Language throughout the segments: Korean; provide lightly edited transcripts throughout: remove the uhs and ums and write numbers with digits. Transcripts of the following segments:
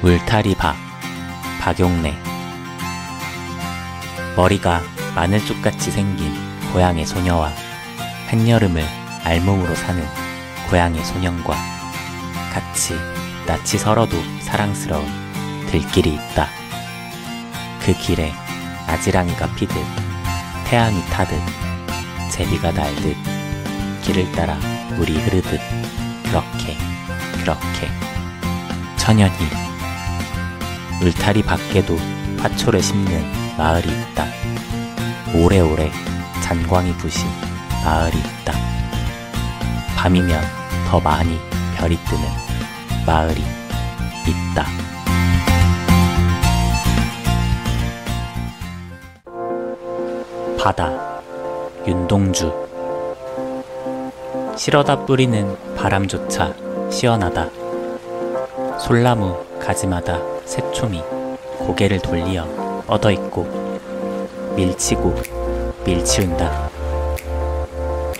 울타리 박, 박용래. 머리가 마늘쑥같이 생긴 고향의 소녀와 한여름을 알몸으로 사는 고향의 소년과 같이 낯이 설어도 사랑스러운 들길이 있다. 그 길에 아지랑이가 피듯 태양이 타듯 제비가 날듯 길을 따라 물이 흐르듯 그렇게 천연히 울타리 밖에도 화초를 심는 마을이 있다. 오래오래 잔광이 부신 마을이 있다. 밤이면 더 많이 별이 뜨는 마을이 있다. 바다, 윤동주. 실어다 뿌리는 바람조차 시원하다. 솔나무 가지마다 새초미 고개를 돌리어 뻗어있고 밀치고 밀치운다.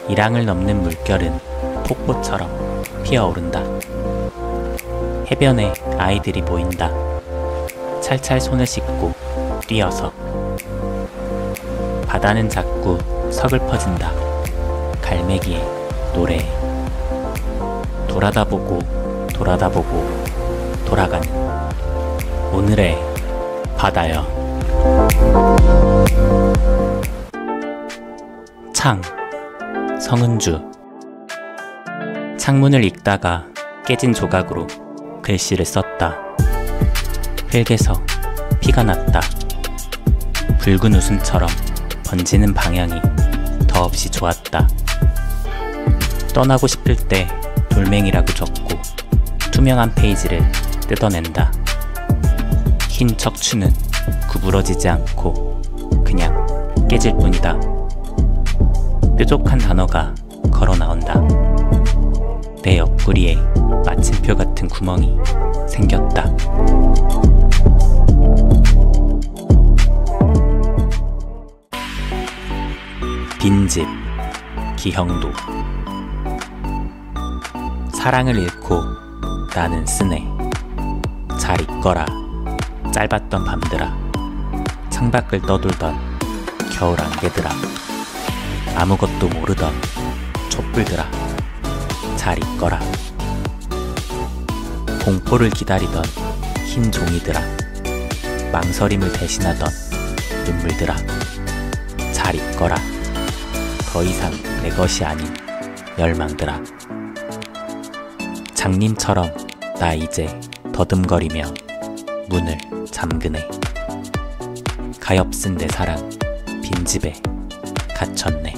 이랑을 넘는 물결은 폭포처럼 피어오른다. 해변에 아이들이 보인다. 찰찰 손을 씻고 뛰어서. 바다는 자꾸 서글퍼진다. 갈매기의 노래에. 돌아다보고 돌아가는 오늘의 바다여. 창, 성은주. 창문을 읽다가 깨진 조각으로 글씨를 썼다. 흙에서 피가 났다. 붉은 웃음처럼 번지는 방향이 더없이 좋았다. 떠나고 싶을 때 돌멩이라고 적고 투명한 페이지를 뜯어낸다. 흰 척추는 구부러지지 않고 그냥 깨질 뿐이다. 뾰족한 단어가 걸어 나온다. 내 옆구리에 마침표 같은 구멍이 생겼다. 빈집, 기형도. 사랑을 잃고 나는 쓰네. 잘 있거라 짧았던 밤들아. 창밖을 떠돌던 겨울 안개들아. 아무것도 모르던 촛불들아. 잘 있거라. 공포를 기다리던 흰 종이들아. 망설임을 대신하던 눈물들아. 잘 있거라. 더 이상 내 것이 아닌 열망들아. 장님처럼 나 이제 더듬거리며 문을 잠그네. 가엾은 내 사랑 빈집에 갇혔네.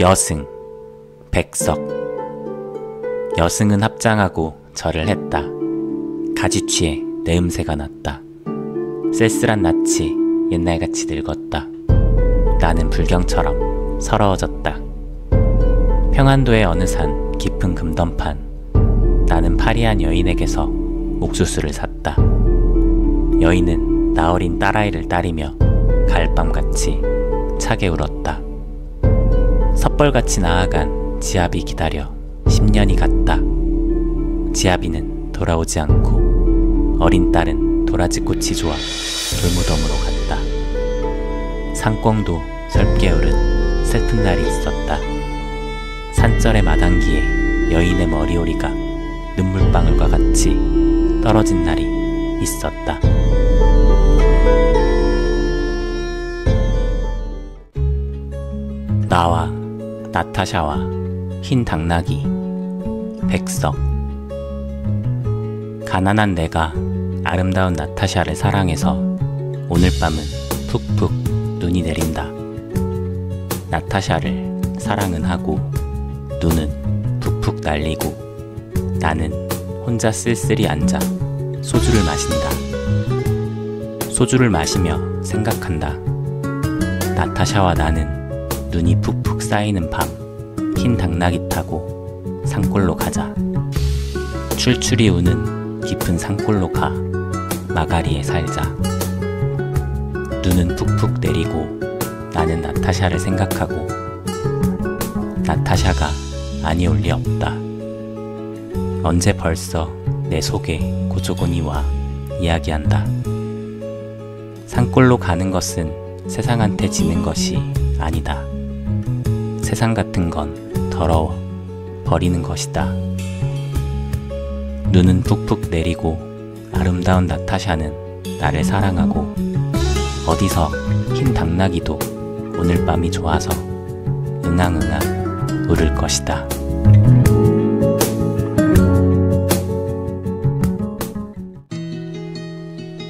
여승, 백석. 여승은 합장하고 절을 했다. 가지취에 내음새가 났다. 쓸쓸한 낯이 옛날같이 늙었다. 나는 불경처럼 서러워졌다. 평안도의 어느 산 깊은 금던판. 나는 파리한 여인에게서 옥수수를 샀다. 여인은 나 어린 딸아이를 따리며 가을밤같이 차게 울었다. 섣벌같이 나아간 지아비 기다려 10년이 갔다. 지아비는 돌아오지 않고 어린 딸은 도라지꽃이 좋아 돌무덤으로 갔다. 상꽁도 설게 오른 슬픈 날이 있었다. 산절의 마당기에 여인의 머리오리가 눈물방울과 같이 떨어진 날이 있었다. 나와 나타샤와 흰 당나귀, 백석. 가난한 내가 아름다운 나타샤를 사랑해서 오늘 밤은 푹푹 눈이 내린다. 나타샤를 사랑은 하고 눈은 푹푹 날리고 나는 혼자 쓸쓸히 앉아 소주를 마신다. 소주를 마시며 생각한다. 나타샤와 나는 눈이 푹푹 쌓이는 밤 흰 당나귀 타고 산골로 가자. 출출이 우는 깊은 산골로 가 마가리에 살자. 눈은 푹푹 내리고 나는 나타샤를 생각하고 나타샤가 아니올 리 없다. 언제 벌써 내 속에 고조곤이 와 이야기한다. 산골로 가는 것은 세상한테 지는 것이 아니다. 세상 같은 건 더러워 버리는 것이다. 눈은 푹푹 내리고 아름다운 나타샤는 나를 사랑하고 어디서 흰 당나귀도 오늘 밤이 좋아서 응앙응앙 울을 것이다.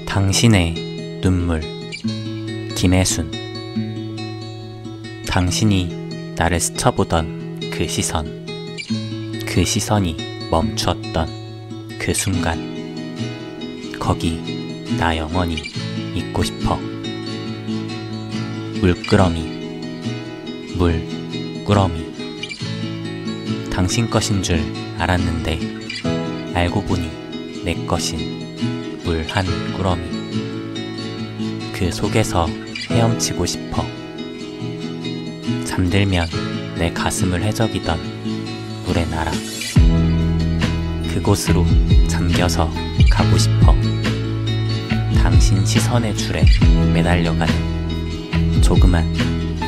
당신의 눈물 김혜순. 당신이 나를 스쳐보던 그 시선이 멈추었던 그 순간, 거기 나 영원히 있고 싶어. 물꾸러미. 당신 것인 줄 알았는데 알고 보니 내 것인 물 한 꾸러미. 그 속에서 헤엄치고 싶어. 잠들면 내 가슴을 헤적이던 물의 나라. 그곳으로 잠겨서 가고 싶어. 당신 시선의 줄에 매달려가는 조그만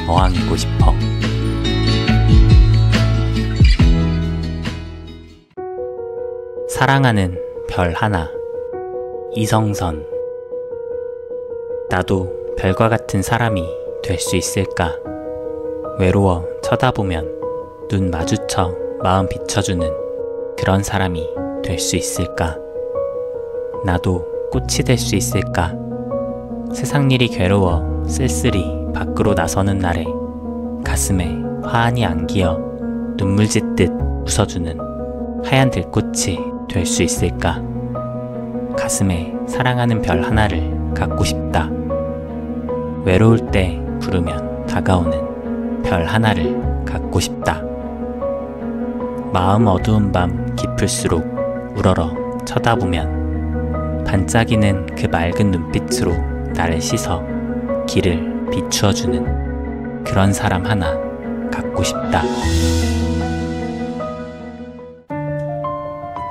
어항이고 싶어. 사랑하는 별 하나. 이성선. 나도 별과 같은 사람이 될 수 있을까? 외로워 쳐다보면 눈 마주쳐 마음 비춰주는 그런 사람이 될 수 있을까? 나도 꽃이 될 수 있을까? 세상 일이 괴로워 쓸쓸히 밖으로 나서는 날에 가슴에 화환이 안기어 눈물 짓듯 웃어주는 하얀 들꽃이 될 수 있을까? 가슴에 사랑하는 별 하나를 갖고 싶다. 외로울 때 부르면 다가오는 별 하나를 갖고 싶다. 마음 어두운 밤 깊을수록 우러러 쳐다보면 반짝이는 그 맑은 눈빛으로 나를 씻어 길을 비추어주는 그런 사람 하나 갖고 싶다.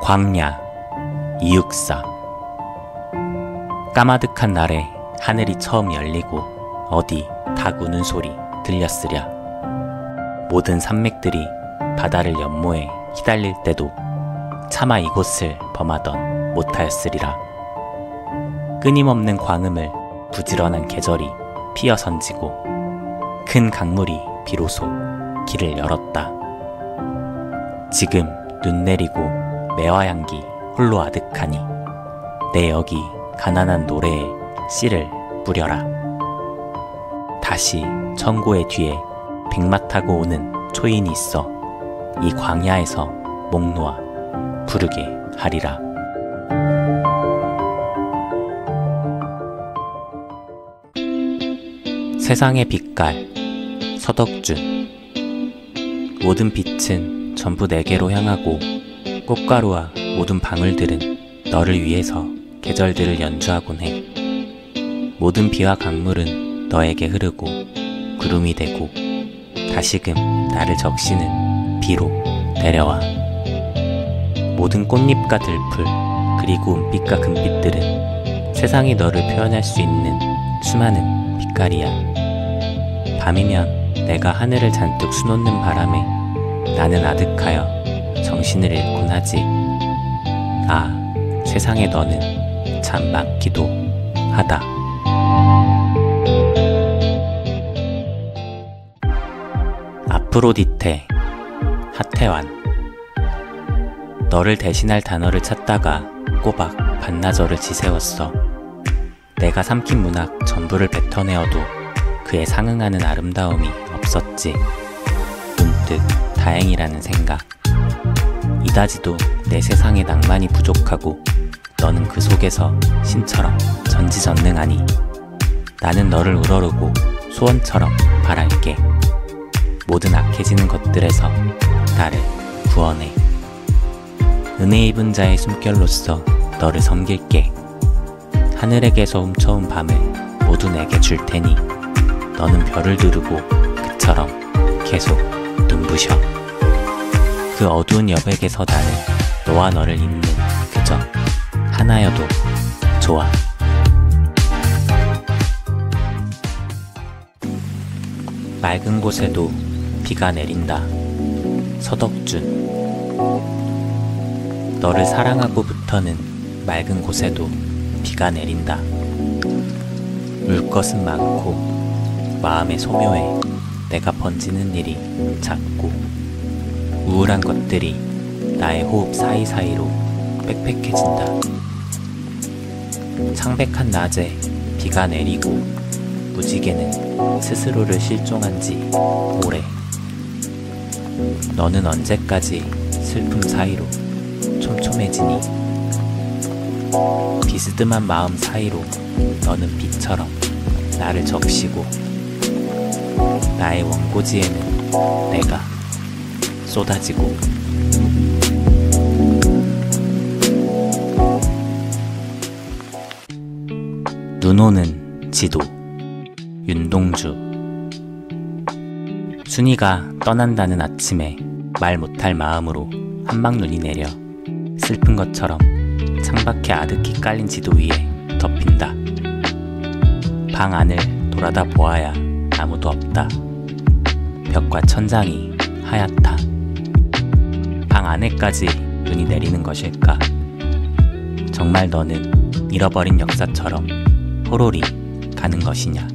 광야 이육사. 까마득한 날에 하늘이 처음 열리고 어디 닭 우는 소리 들렸으랴. 모든 산맥들이 바다를 연모해 휘달릴 때도 차마 이곳을 범하던 못하였으리라. 끊임없는 광음을 부지런한 계절이 피어 선지고 큰 강물이 비로소 길을 열었다. 지금 눈 내리고 매화향기 홀로 아득하니 내 여기 가난한 노래에 씨를 뿌려라. 다시 천고의 뒤에 백마 타고 오는 초인이 있어 이 광야에서 목 놓아 부르게 하리라. 세상의 빛깔 서덕준. 모든 빛은 전부 내게로 향하고 꽃가루와 모든 방울들은 너를 위해서 계절들을 연주하곤 해. 모든 비와 강물은 너에게 흐르고 구름이 되고 다시금 나를 적시는 비로 내려와. 모든 꽃잎과 들풀 그리고 은빛과 금빛들은 세상이 너를 표현할 수 있는 수많은 빛깔이야. 밤이면 내가 하늘을 잔뜩 수놓는 바람에 나는 아득하여 정신을 잃곤 하지. 아, 세상에 너는 참 많기도 하다. 아프로디테 하태완. 너를 대신할 단어를 찾다가 꼬박 반나절을 지새웠어. 내가 삼킨 문학 전부를 뱉어내어도 그에 상응하는 아름다움이 없었지. 문득 다행이라는 생각. 이다지도 내 세상에 낭만이 부족하고 너는 그 속에서 신처럼 전지전능하니 나는 너를 우러르고 소원처럼 바랄게. 모든 악해지는 것들에서 나를 구원해. 은혜 입은 자의 숨결로서 너를 섬길게. 하늘에게서 훔쳐온 밤을 모두 내게 줄 테니 너는 별을 두르고 그처럼 계속 눈부셔. 눈부셔. 그 어두운 여백에서 나는 너와 너를 잇는 그저 하나여도 좋아. 맑은 곳에도 비가 내린다. 서덕준. 너를 사랑하고부터는 맑은 곳에도 비가 내린다. 울 것은 많고 마음의 소묘에 내가 번지는 일이 작고 우울한 것들이 나의 호흡 사이사이로 빽빽해진다. 창백한 낮에 비가 내리고 무지개는 스스로를 실종한 지 오래. 너는 언제까지 슬픔 사이로 촘촘해지니? 비스듬한 마음 사이로 너는 비처럼 나를 적시고 나의 원고지에는 내가 쏟아지고. 눈 오는 지도. 윤동주. 순이가 떠난다는 아침에 말 못할 마음으로 한방눈이 내려 슬픈 것처럼 창밖에 아득히 깔린 지도 위에 덮인다. 방 안을 돌아다 보아야 아무도 없다. 벽과 천장이 하얗다. 방 안에까지 눈이 내리는 것일까? 정말 너는 잃어버린 역사처럼 호롤이 가는 것이냐?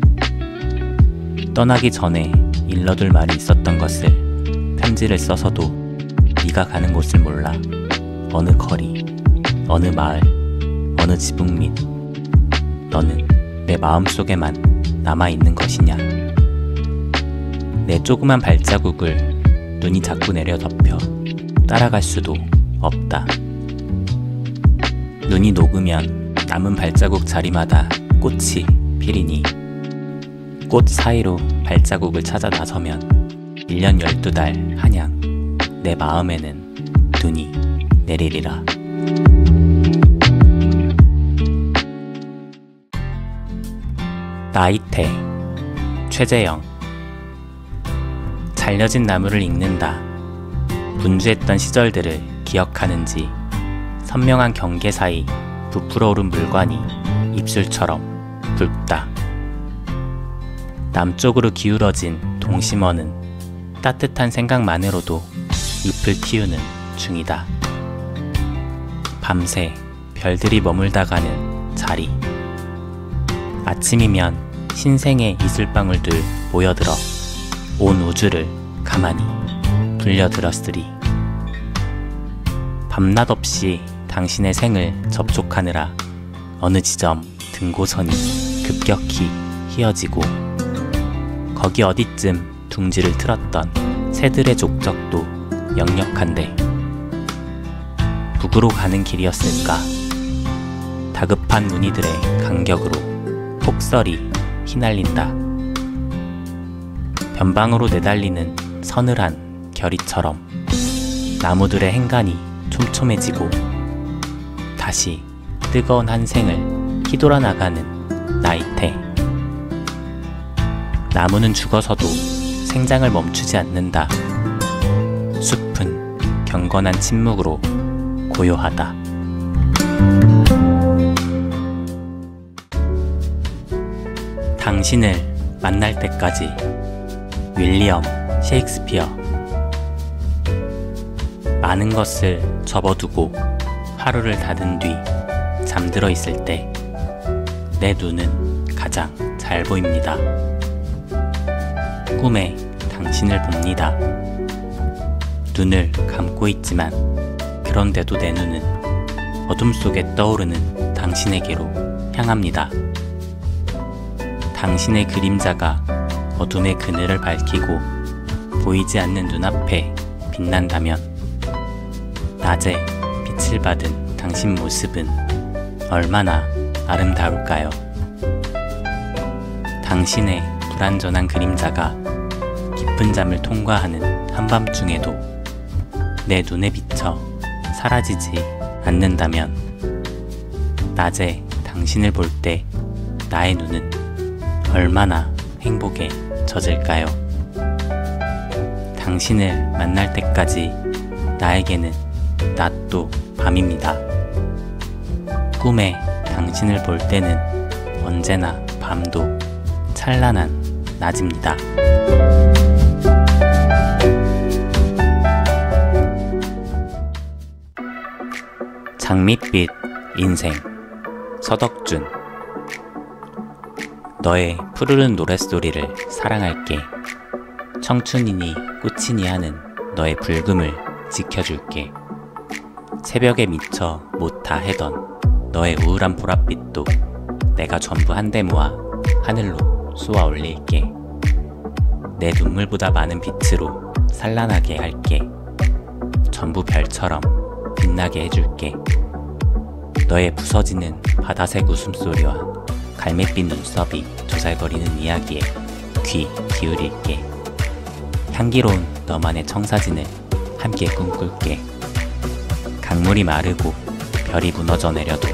떠나기 전에 일러둘 말이 있었던 것을 편지를 써서도 네가 가는 곳을 몰라. 어느 거리, 어느 마을, 어느 지붕 밑 너는 내 마음속에만 남아있는 것이냐? 내 조그만 발자국을 눈이 자꾸 내려 덮여 따라갈 수도 없다. 눈이 녹으면 남은 발자국 자리마다 꽃이 피리니 꽃 사이로 발자국을 찾아 나서면 1년 12달 한양 내 마음에는 눈이 내리리라. 나이테. 최재영. 잘려진 나무를 읽는다. 분주했던 시절들을 기억하는지 선명한 경계 사이 부풀어 오른 물관이 입술처럼 붉다. 남쪽으로 기울어진 동심원은 따뜻한 생각만으로도 잎을 틔우는 중이다. 밤새 별들이 머물다 가는 자리. 아침이면 신생의 이슬방울들 모여들어 온 우주를 가만히 불려들었으리. 밤낮 없이 당신의 생을 접촉하느라 어느 지점 등고선이 급격히 휘어지고 거기 어디쯤 둥지를 틀었던 새들의 족적도 역력한데 북으로 가는 길이었을까? 다급한 무늬들의 간격으로 폭설이 휘날린다. 변방으로 내달리는 서늘한 결의처럼 나무들의 행간이 촘촘해지고 다시 뜨거운 한 생을 휘돌아 나가는 나이테. 나무는 죽어서도 생장을 멈추지 않는다. 숲은 경건한 침묵으로 고요하다. 당신을 만날 때까지. 윌리엄 셰익스피어. 많은 것을 접어두고 하루를 닫은 뒤 잠들어 있을 때 내 눈은 가장 잘 보입니다. 꿈에 당신을 봅니다. 눈을 감고 있지만 그런데도 내 눈은 어둠 속에 떠오르는 당신에게로 향합니다. 당신의 그림자가 어둠의 그늘을 밝히고 보이지 않는 눈앞에 빛난다면 낮에 빛을 받은 당신 모습은 얼마나 아름다울까요? 당신의 불완전한 그림자가 깊은 잠을 통과하는 한밤중에도 내 눈에 비쳐 사라지지 않는다면 낮에 당신을 볼 때 나의 눈은 얼마나 행복에 젖을까요? 당신을 만날 때까지 나에게는 낮도 밤입니다. 꿈에 당신을 볼 때는 언제나 밤도 찬란한 낮입니다. 장밋빛 인생 서덕준. 너의 푸르른 노랫소리를 사랑할게. 청춘이니 꽃이니 하는 너의 불금을 지켜줄게. 새벽에 미쳐 못 다 해던 너의 우울한 보랏빛도 내가 전부 한데 모아 하늘로 쏘아 올릴게. 내 눈물보다 많은 빛으로 산란하게 할게. 전부 별처럼 빛나게 해줄게. 너의 부서지는 바다색 웃음소리와 갈매빛 눈썹이 조잘거리는 이야기에 귀 기울일게. 향기로운 너만의 청사진을 함께 꿈꿀게. 강물이 마르고 별이 무너져 내려도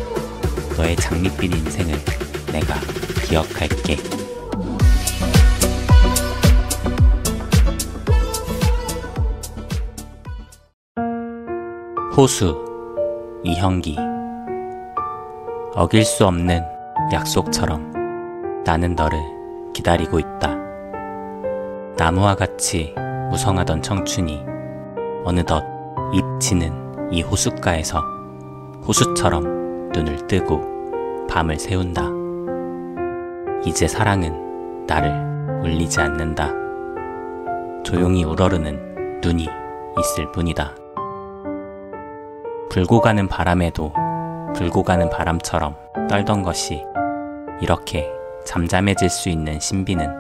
너의 장밋빛 인생을 내가 기억할게. 호수 이형기. 어길 수 없는 약속처럼 나는 너를 기다리고 있다. 나무와 같이 무성하던 청춘이 어느덧 입지는 이 호숫가에서 호수처럼 눈을 뜨고 밤을 새운다. 이제 사랑은 나를 울리지 않는다. 조용히 우러르는 눈이 있을 뿐이다. 불고 가는 바람에도 불고 가는 바람처럼 떨던 것이 이렇게 잠잠해질 수 있는 신비는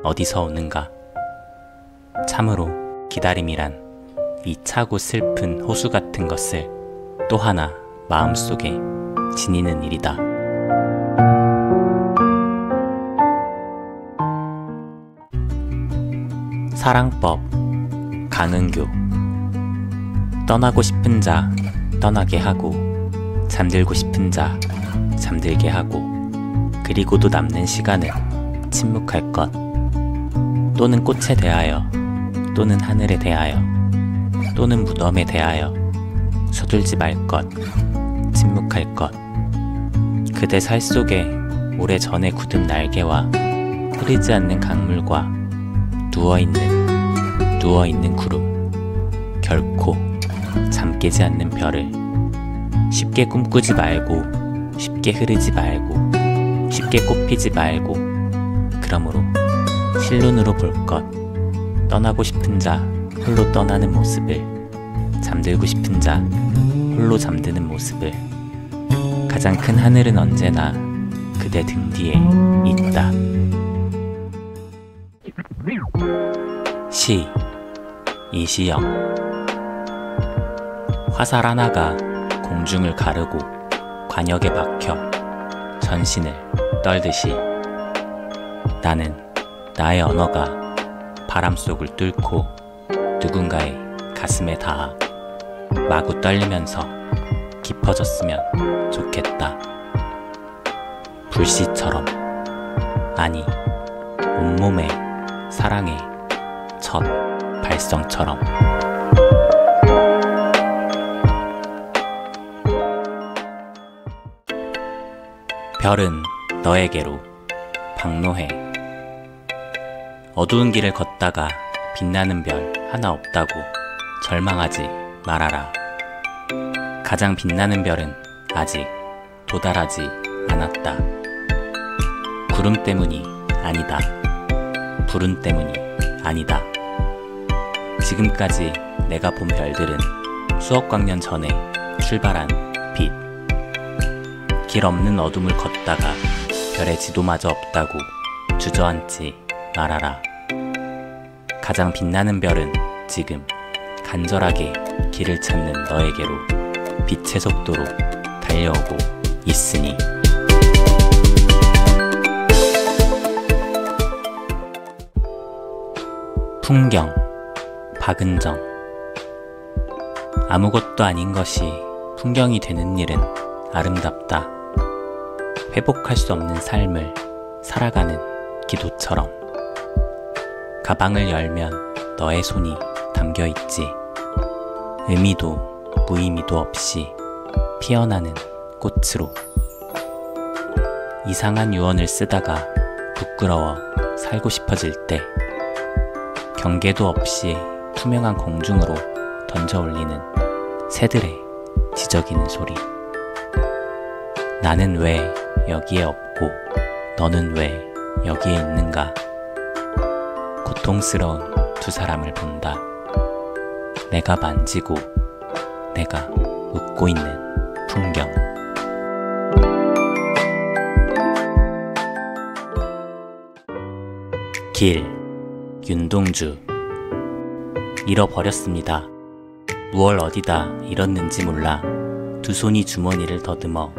어디서 오는가. 참으로 기다림이란 이 차고 슬픈 호수 같은 것을 또 하나 마음속에 지니는 일이다. 사랑법 강은교. 떠나고 싶은 자 떠나게 하고 잠들고 싶은 자 잠들게 하고 그리고도 남는 시간은 침묵할 것. 또는 꽃에 대하여 또는 하늘에 대하여 또는 무덤에 대하여 서둘지 말 것. 침묵할 것. 그대 살 속에 오래전에 굳은 날개와 흐르지 않는 강물과 누워있는 구름. 결코 잠 깨지 않는 별을 쉽게 꿈꾸지 말고 쉽게 흐르지 말고 쉽게 꽃피지 말고 그러므로 실눈으로 볼 것. 떠나고 싶은 자 홀로 떠나는 모습을 잠들고 싶은 자 홀로 잠드는 모습을 가장 큰 하늘은 언제나 그대 등 뒤에 있다. 시 이시영. 화살 하나가 공중을 가르고 관역에 박혀 전신을 떨듯이 나는 나의 언어가 바람속을 뚫고 누군가의 가슴에 닿아 마구 떨리면서 깊어졌으면 좋겠다. 불씨처럼, 아니 온몸의 사랑의 첫 발성처럼. 별은 너에게로 박노해. 어두운 길을 걷다가 빛나는 별 하나 없다고 절망하지 말아라. 가장 빛나는 별은 아직 도달하지 않았다. 구름 때문이 아니다. 불운 때문이 아니다. 지금까지 내가 본 별들은 수억 광년 전에 출발한 빛. 길 없는 어둠을 걷다가 별의 지도마저 없다고 주저앉지 말아라. 가장 빛나는 별은 지금 간절하게 길을 찾는 너에게로 빛의 속도로 달려오고 있으니. 풍경 박은정. 아무것도 아닌 것이 풍경이 되는 일은 아름답다. 회복할 수 없는 삶을 살아가는 기도처럼. 가방을 열면 너의 손이 담겨있지. 의미도 무의미도 없이 피어나는 꽃으로. 이상한 유언을 쓰다가 부끄러워 살고 싶어질 때 경계도 없이 투명한 공중으로 던져 올리는 새들의 지저귀는 소리. 나는 왜 여기에 없고 너는 왜 여기에 있는가. 고통스러운 두 사람을 본다. 내가 만지고 내가 웃고 있는 풍경. 길, 윤동주. 잃어버렸습니다. 무얼 어디다 잃었는지 몰라 두 손이 주머니를 더듬어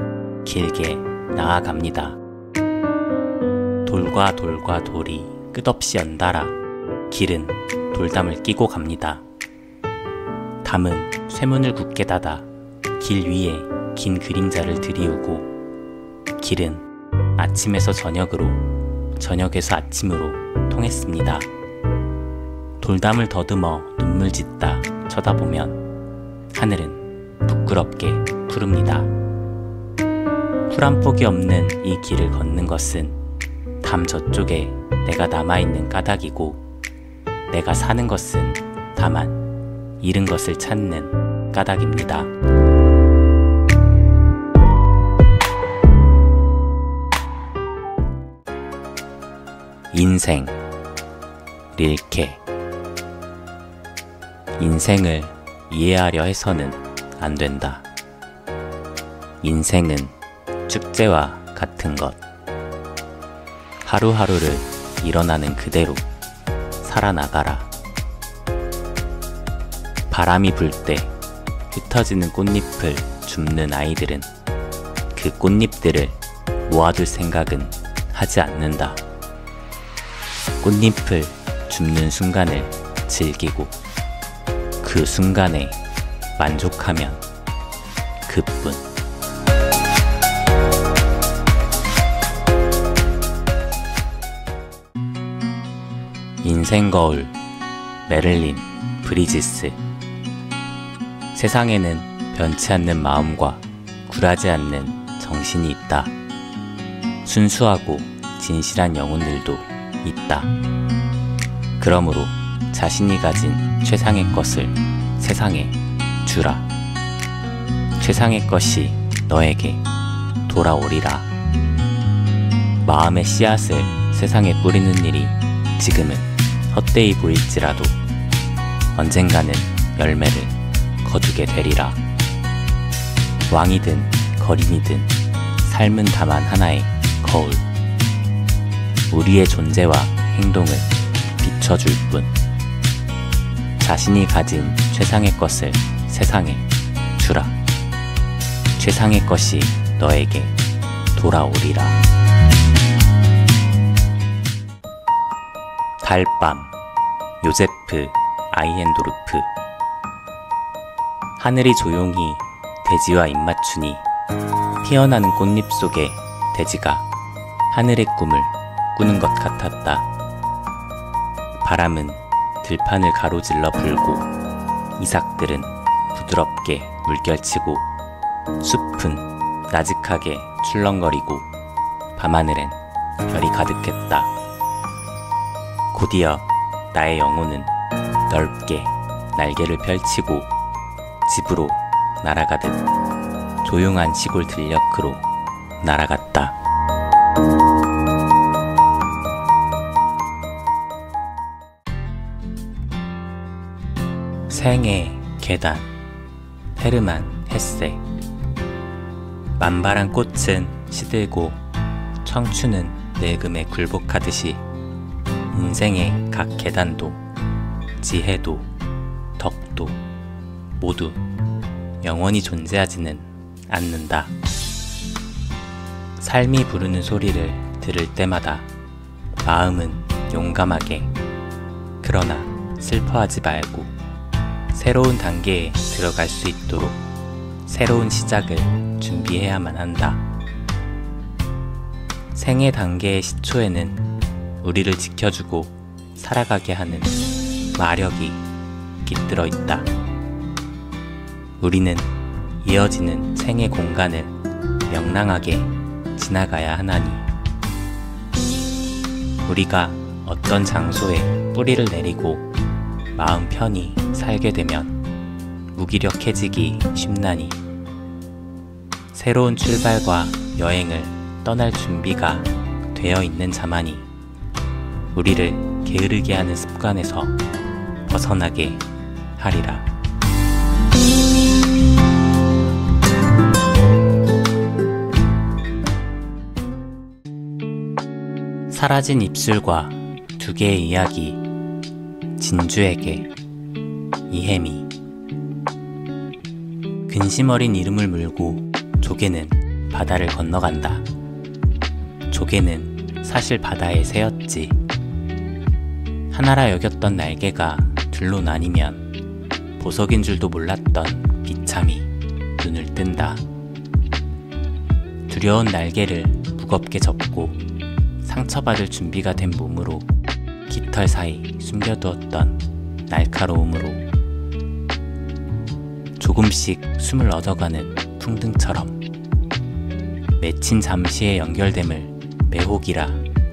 길게 나아갑니다. 돌과 돌과 돌이 끝없이 연달아 길은 돌담을 끼고 갑니다. 담은 쇠문을 굳게 닫아 길 위에 긴 그림자를 들이우고 길은 아침에서 저녁으로 저녁에서 아침으로 통했습니다. 돌담을 더듬어 눈물 짓다 쳐다보면 하늘은 부끄럽게 푸릅니다. 풀 한 폭이 없는 이 길을 걷는 것은 담 저쪽에 내가 남아있는 까닭이고 내가 사는 것은 다만 잃은 것을 찾는 까닭입니다. 인생, 릴케. 인생을 이해하려 해서는 안 된다. 인생은 축제와 같은 것. 하루하루를 일어나는 그대로 살아나가라. 바람이 불 때 흩어지는 꽃잎을 줍는 아이들은 그 꽃잎들을 모아둘 생각은 하지 않는다. 꽃잎을 줍는 순간을 즐기고 그 순간에 만족하면 그뿐. 인생 거울, 메를린 브리지스. 세상에는 변치 않는 마음과 굴하지 않는 정신이 있다. 순수하고 진실한 영혼들도 있다. 그러므로 자신이 가진 최상의 것을 세상에 주라. 최상의 것이 너에게 돌아오리라. 마음의 씨앗을 세상에 뿌리는 일이 지금은 헛되이 보일지라도 언젠가는 열매를 거두게 되리라. 왕이든 거림이든 삶은 다만 하나의 거울. 우리의 존재와 행동을 비춰줄 뿐. 자신이 가진 최상의 것을 세상에 주라. 최상의 것이 너에게 돌아오리라. 달밤, 요제프 아이헨도르프. 하늘이 조용히 대지와 입맞추니 피어나는 꽃잎 속에 대지가 하늘의 꿈을 꾸는 것 같았다. 바람은 들판을 가로질러 불고 이삭들은 부드럽게 물결치고 숲은 나직하게 출렁거리고 밤하늘엔 별이 가득했다. 곧이어 나의 영혼은 넓게 날개를 펼치고 집으로 날아가듯 조용한 시골 들녘으로 날아갔다. 생의 계단, 헤르만 헤세. 만발한 꽃은 시들고 청춘은 늙음에 굴복하듯이 인생의 각 계단도 지혜도 덕도 모두 영원히 존재하지는 않는다. 삶이 부르는 소리를 들을 때마다 마음은 용감하게, 그러나 슬퍼하지 말고 새로운 단계에 들어갈 수 있도록 새로운 시작을 준비해야만 한다. 생애 단계의 시초에는 우리를 지켜주고 살아가게 하는 마력이 깃들어 있다. 우리는 이어지는 생의 공간을 명랑하게 지나가야 하나니, 우리가 어떤 장소에 뿌리를 내리고 마음 편히 살게 되면 무기력해지기 쉽나니, 새로운 출발과 여행을 떠날 준비가 되어 있는 자만이 우리를 게으르게 하는 습관에서 벗어나게 하리라. 사라진 입술과 두 개의 이야기. 진주에게. 이혜미. 근심 어린 이름을 물고 조개는 바다를 건너간다. 조개는 사실 바다의 새였지. 하나라 여겼던 날개가 둘로 나뉘면 보석인 줄도 몰랐던 비참이 눈을 뜬다. 두려운 날개를 무겁게 접고 상처받을 준비가 된 몸으로 깃털 사이 숨겨두었던 날카로움으로 조금씩 숨을 얻어가는 풍등처럼 맺힌 잠시의 연결됨을 매혹이라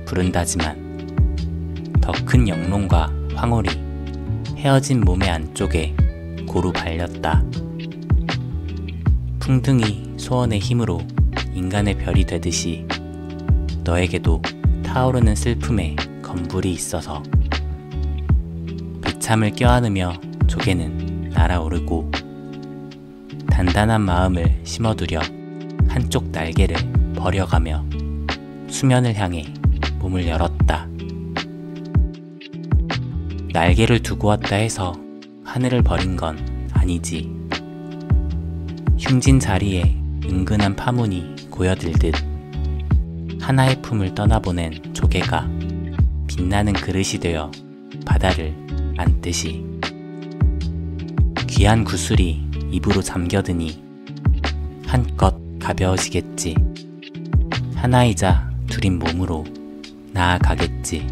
부른다지만 더 큰 영롱과 황홀이 헤어진 몸의 안쪽에 고루 발렸다. 풍등이 소원의 힘으로 인간의 별이 되듯이 너에게도 타오르는 슬픔에 건불이 있어서 비참을 껴안으며 조개는 날아오르고 단단한 마음을 심어두려 한쪽 날개를 버려가며 수면을 향해 몸을 열었다. 날개를 두고 왔다 해서 하늘을 버린 건 아니지. 흉진 자리에 은근한 파문이 고여들듯 하나의 품을 떠나보낸 조개가 빛나는 그릇이 되어 바다를 안듯이 귀한 구슬이 입으로 잠겨드니 한껏 가벼워지겠지. 하나이자 둘인 몸으로 나아가겠지.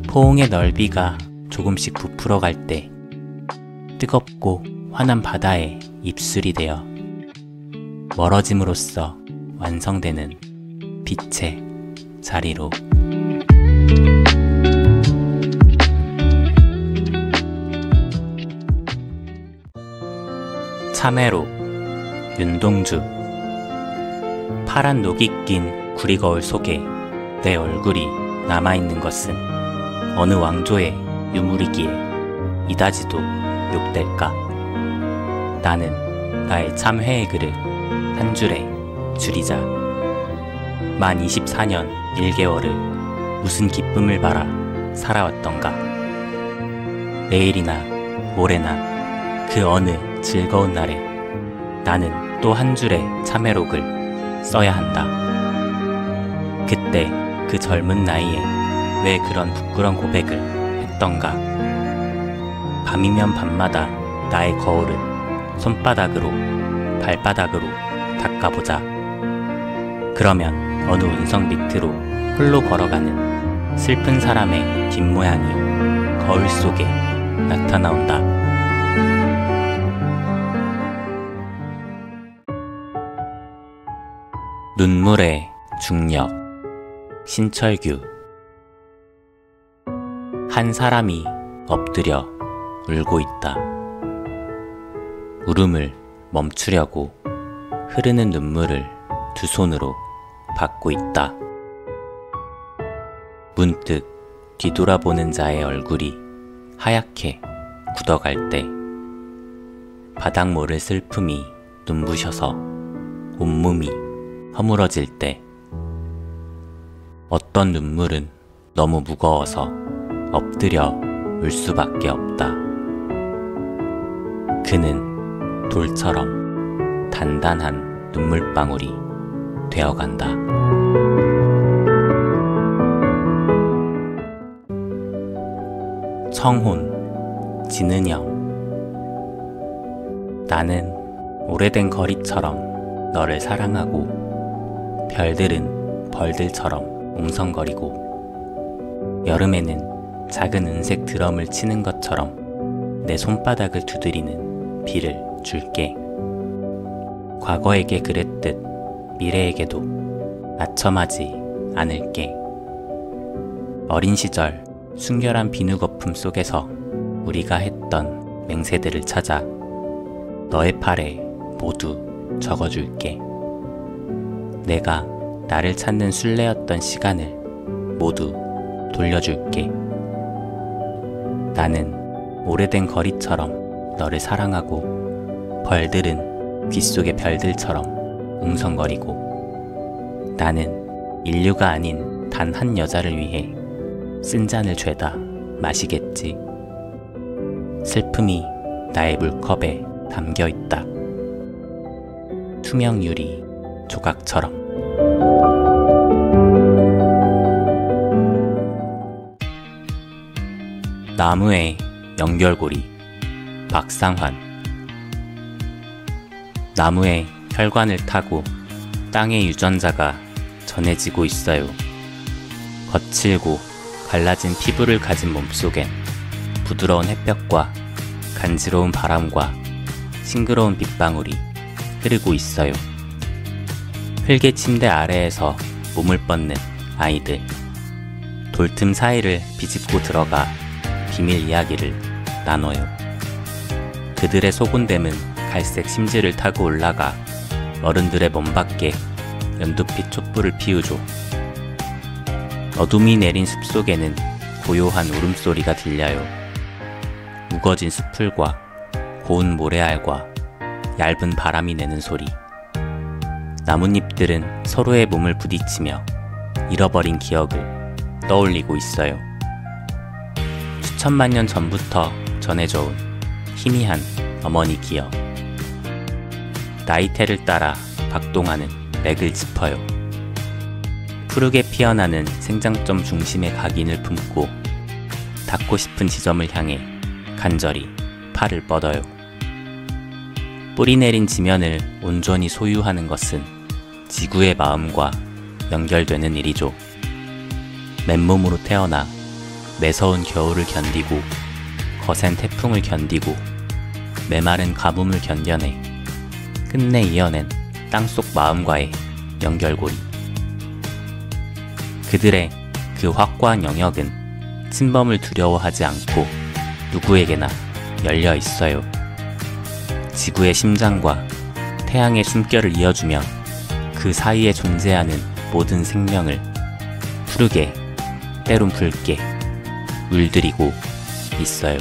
포옹의 넓이가 조금씩 부풀어 갈 때 뜨겁고 환한 바다의 입술이 되어 멀어짐으로써 완성되는 빛의 자리로. 참외로. 윤동주. 파란 녹이 낀 구리거울 속에 내 얼굴이 남아있는 것은 어느 왕조의 유물이기에 이다지도 욕될까. 나는 나의 참회의 글을 한 줄에 줄이자. 만 24년 1개월을 무슨 기쁨을 바라 살아왔던가. 내일이나 모레나 그 어느 즐거운 날에 나는 또 한 줄의 참회록을 써야 한다. 그때 그 젊은 나이에 왜 그런 부끄러운 고백을 했던가. 밤이면 밤마다 나의 거울을 손바닥으로 발바닥으로 닦아보자. 그러면 어느 운석 밑으로 홀로 걸어가는 슬픈 사람의 뒷모양이 거울 속에 나타나온다. 눈물의 중력. 신철규. 한 사람이 엎드려 울고 있다. 울음을 멈추려고 흐르는 눈물을 두 손으로 받고 있다. 문득 뒤돌아보는 자의 얼굴이 하얗게 굳어갈 때, 바닥 모를 슬픔이 눈부셔서 온몸이 허물어질 때, 어떤 눈물은 너무 무거워서 엎드려 울 수밖에 없다. 그는 돌처럼 단단한 눈물방울이 되어간다. 청혼. 진은영. 나는 오래된 거리처럼 너를 사랑하고 별들은 벌들처럼 웅성거리고 여름에는 작은 은색 드럼을 치는 것처럼 내 손바닥을 두드리는 비를 줄게. 과거에게 그랬듯 미래에게도 아첨하지 않을게. 어린 시절 순결한 비누 거품 속에서 우리가 했던 맹세들을 찾아 너의 팔에 모두 적어줄게. 내가 나를 찾는 순례였던 시간을 모두 돌려줄게. 나는 오래된 거리처럼 너를 사랑하고 벌들은 귓속의 별들처럼 웅성거리고 나는 인류가 아닌 단 한 여자를 위해 쓴 잔을 죄다 마시겠지. 슬픔이 나의 물컵에 담겨있다. 투명 유리 조각처럼. 나무의 연결고리. 박상환. 나무의 혈관을 타고 땅의 유전자가 전해지고 있어요. 거칠고 갈라진 피부를 가진 몸속엔 부드러운 햇볕과 간지러운 바람과 싱그러운 빗방울이 흐르고 있어요. 흙의 침대 아래에서 몸을 뻗는 아이들. 돌틈 사이를 비집고 들어가 비밀 이야기를 나눠요. 그들의 소곤댐은 갈색 심지를 타고 올라가 어른들의 먼 밖에 연두빛 촛불을 피우죠. 어둠이 내린 숲속에는 고요한 울음소리가 들려요. 우거진 수풀과 고운 모래알과 얇은 바람이 내는 소리. 나뭇잎들은 서로의 몸을 부딪히며 잃어버린 기억을 떠올리고 있어요. 수천만 년 전부터 전해져 온 희미한 어머니 기억. 나이테를 따라 박동하는 맥을 짚어요. 푸르게 피어나는 생장점 중심의 각인을 품고 닿고 싶은 지점을 향해 간절히 팔을 뻗어요. 뿌리 내린 지면을 온전히 소유하는 것은 지구의 마음과 연결되는 일이죠. 맨몸으로 태어나 매서운 겨울을 견디고 거센 태풍을 견디고 메마른 가뭄을 견뎌내 끝내 이어낸 땅속 마음과의 연결고리. 그들의 그 확고한 영역은 침범을 두려워하지 않고 누구에게나 열려 있어요. 지구의 심장과 태양의 숨결을 이어주며 그 사이에 존재하는 모든 생명을 푸르게 때론 붉게 물들이고 있어요.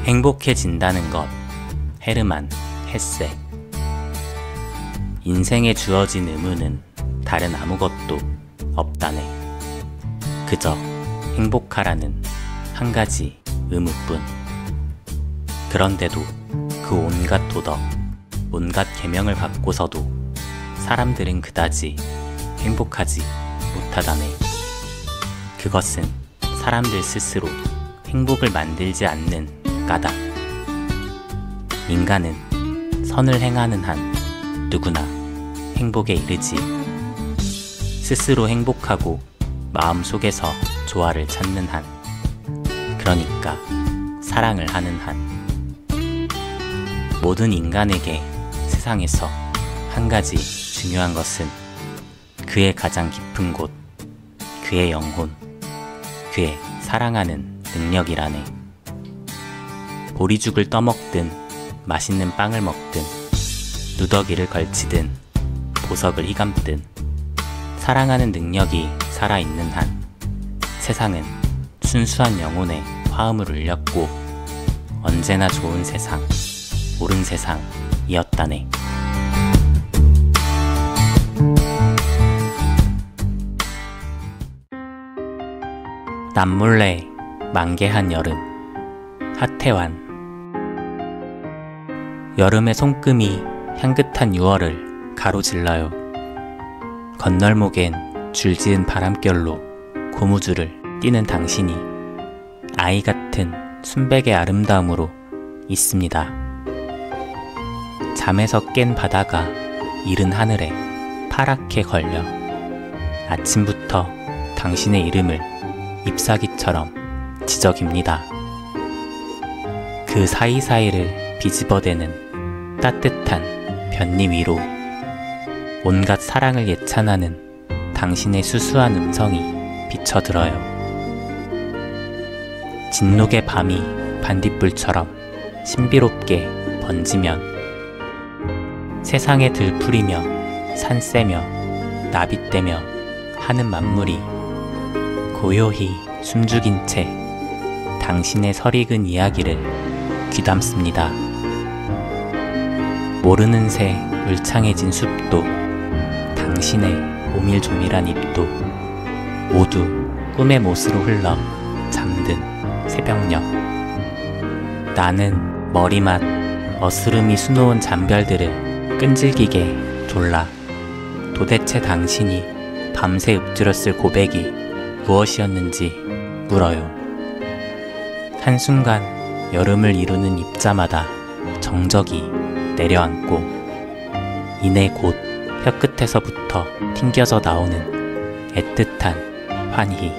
행복해진다는 것. 헤르만 헤세. 인생에 주어진 의무는 다른 아무것도 없다네. 그저 행복하라는 한 가지 의무뿐. 그런데도 그 온갖 도덕, 온갖 계명을 받고서도 사람들은 그다지 행복하지 못하다네. 그것은 사람들 스스로 행복을 만들지 않는 까닭. 인간은 선을 행하는 한 누구나 행복에 이르지. 스스로 행복하고 마음속에서 조화를 찾는 한, 그러니까 사랑을 하는 한, 모든 인간에게 세상에서 한 가지 중요한 것은 그의 가장 깊은 곳, 그의 영혼, 그의 사랑하는 능력이라네. 보리죽을 떠먹든 맛있는 빵을 먹든 누더기를 걸치든 보석을 휘감든 사랑하는 능력이 살아있는 한 세상은 순수한 영혼의 화음을 울렸고 언제나 좋은 세상, 옳은 세상이었다네. 남몰래 만개한 여름. 하태환. 여름의 손금이 향긋한 6월을 가로질러요. 건널목엔 줄지은 바람결로 고무줄을 띠는 당신이 아이 같은 순백의 아름다움으로 있습니다. 잠에서 깬 바다가 이른 하늘에 파랗게 걸려 아침부터 당신의 이름을 잎사귀처럼 지저깁니다. 그 사이사이를 비집어대는 따뜻한 볕니 위로 온갖 사랑을 예찬하는 당신의 수수한 음성이 비쳐들어요. 진녹의 밤이 반딧불처럼 신비롭게 번지면 세상에 들풀이며 산새며 나빗대며 하는 만물이 고요히 숨죽인 채 당신의 설익은 이야기를 귀담습니다. 모르는 새 울창해진 숲도 당신의 오밀조밀한 입도 모두 꿈의 못으로 흘러 잠든 새벽녘. 나는 머리맡 어스름이 수놓은 잔별들을 끈질기게 졸라 도대체 당신이 밤새 읊조렸을 고백이 무엇이었는지 물어요. 한순간 여름을 이루는 입자마다 정적이 내려앉고 이내 곧 혀끝에서부터 튕겨져 나오는 애틋한 환희.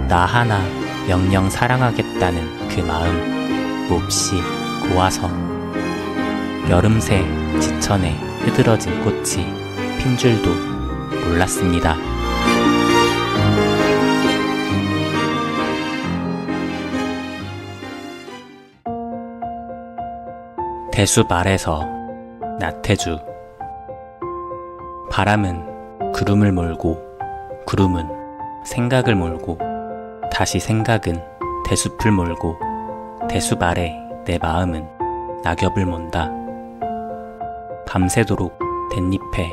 나 하나 영영 사랑하겠다는 그 마음 몹시 고와서 여름새 지천에 흐드러진 꽃이 핀 줄도 몰랐습니다. 대숲 아래서 나태주. 바람은 구름을 몰고 구름은 생각을 몰고 다시 생각은 대숲을 몰고 대숲 아래 내 마음은 낙엽을 몬다. 밤새도록 댄잎에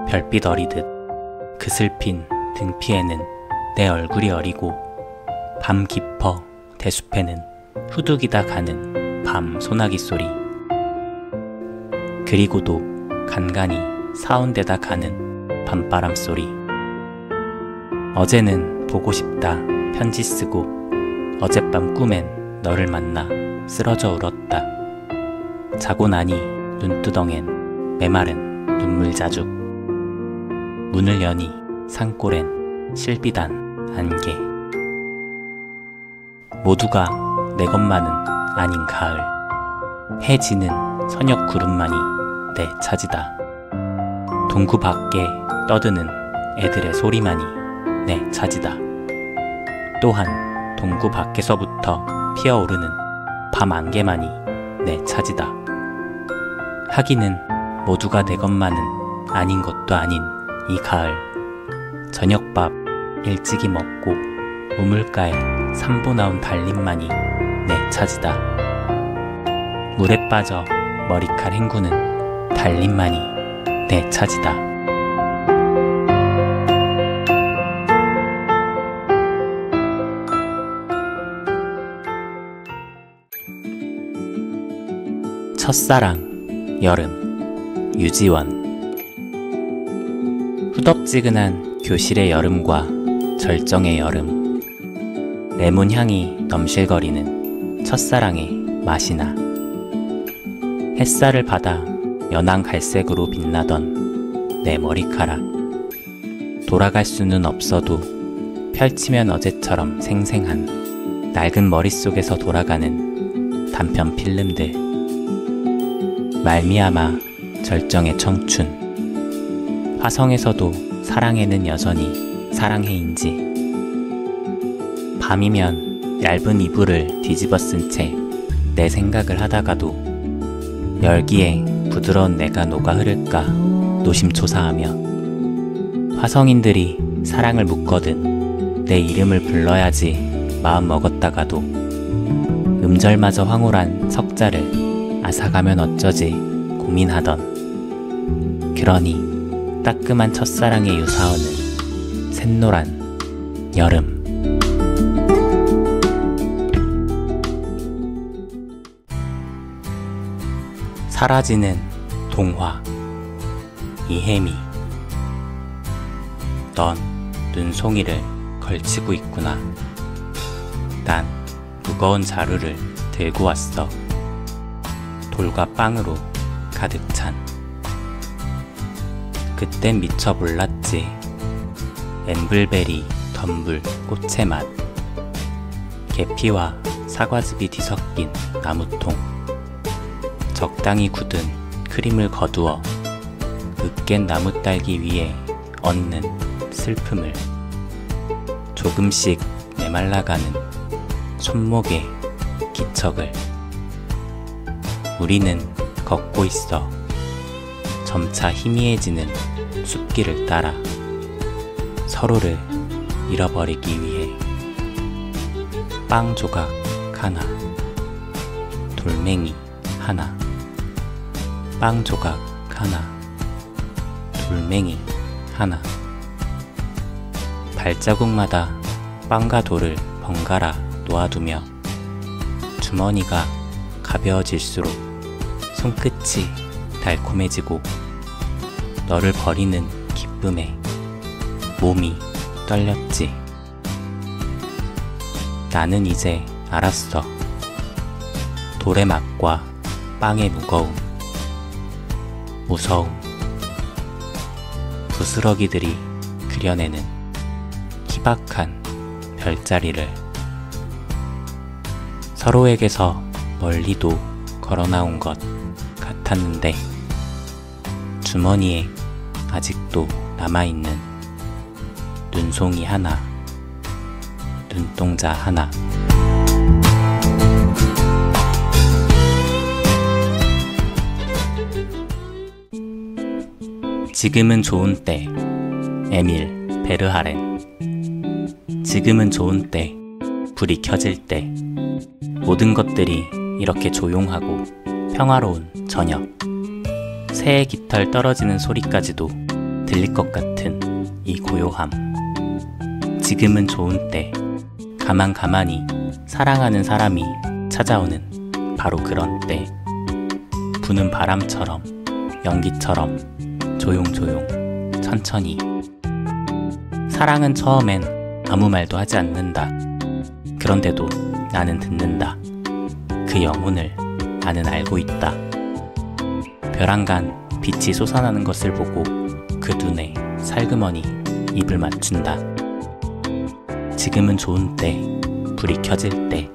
별빛 어리듯 그 슬핀 등피에는 내 얼굴이 어리고 밤 깊어 대숲에는 후둑이다 가는 밤 소나기 소리 그리고도 간간히 사온데다 가는 밤바람 소리. 어제는 보고 싶다 편지 쓰고 어젯밤 꿈엔 너를 만나 쓰러져 울었다. 자고 나니 눈두덩엔 메마른 눈물 자죽. 문을 여니 산골엔 실비단 안개. 모두가 내 것만은 아닌 가을. 해 지는 서녁 구름만이 내 차지다. 동구 밖에 떠드는 애들의 소리만이 내 차지다. 또한 동구 밖에서부터 피어오르는 밤 안개만이 내 차지다. 하기는 모두가 내 것만은 아닌 것도 아닌 이 가을. 저녁밥 일찍이 먹고 우물가에 산보 나온 달림만이 내 차지다. 물에 빠져 머리칼 헹구는 달림만이 내 차지다. 첫사랑 여름 유지원. 후덥지근한 교실의 여름과 절정의 여름. 레몬 향이 넘실거리는 첫사랑의 맛이나 햇살을 받아 연한 갈색으로 빛나던 내 머리카락. 돌아갈 수는 없어도 펼치면 어제처럼 생생한 낡은 머릿속에서 돌아가는 단편 필름들. 말미암아 절정의 청춘. 화성에서도 사랑해는 여전히 사랑해인지. 밤이면 얇은 이불을 뒤집어 쓴 채 내 생각을 하다가도 열기에 부드러운 내가 녹아 흐를까 노심초사하며 화성인들이 사랑을 묻거든 내 이름을 불러야지 마음 먹었다가도 음절마저 황홀한 석자를 앗아가면 어쩌지 고민하던. 그러니 따끔한 첫사랑의 유사어는 샛노란 여름. 사라지는 동화 이혜미. 넌 눈송이를 걸치고 있구나. 난 무거운 자루를 들고 왔어. 돌과 빵으로 가득 찬 그땐 미처 몰랐지. 엠블베리, 덤불, 꽃의 맛. 계피와 사과즙이 뒤섞인 나무통. 적당히 굳은 크림을 거두어 으깬 나무딸기 위에 얹는 슬픔을. 조금씩 메말라가는 손목의 기척을. 우리는 걷고 있어. 점차 희미해지는 숲길을 따라 서로를 잃어버리기 위해. 빵 조각 하나, 돌멩이 하나. 빵 조각 하나, 돌멩이 하나. 발자국마다 빵과 돌을 번갈아 놓아두며 주머니가 가벼워질수록 손끝이 달콤해지고 너를 버리는 기쁨에 몸이 떨렸지. 나는 이제 알았어. 돌의 맛과 빵의 무거움, 무서움. 부스러기들이 그려내는 희박한 별자리를. 서로에게서 멀리도 걸어나온 것 같았는데 주머니에 아직도 남아있는 눈송이 하나, 눈동자 하나. 지금은 좋은 때. 에밀 베르하렌. 지금은 좋은 때. 불이 켜질 때. 모든 것들이 이렇게 조용하고 평화로운 저녁. 새의 깃털 떨어지는 소리까지도 들릴 것 같은 이 고요함. 지금은 좋은 때. 가만히 사랑하는 사람이 찾아오는 바로 그런 때. 부는 바람처럼, 연기처럼 조용조용 천천히. 사랑은 처음엔 아무 말도 하지 않는다. 그런데도 나는 듣는다. 그 영혼을 나는 알고 있다. 벼랑간 빛이 솟아나는 것을 보고 그 눈에 살그머니 입을 맞춘다. 지금은 좋은 때. 불이 켜질 때.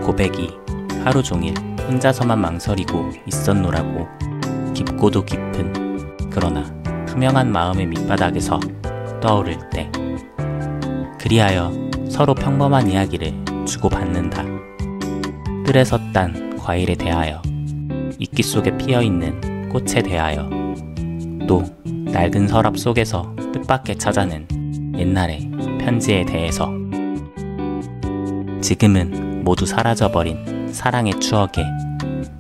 고백이 하루 종일 혼자서만 망설이고 있었노라고. 깊고도 깊은 그러나 투명한 마음의 밑바닥에서 떠오를 때. 그리하여 서로 평범한 이야기를 주고받는다. 뜰에서 딴 과일에 대하여, 이끼 속에 피어있는 꽃에 대하여, 또 낡은 서랍 속에서 뜻밖의 찾아낸 옛날의 편지에 대해서. 지금은 모두 사라져버린 사랑의 추억에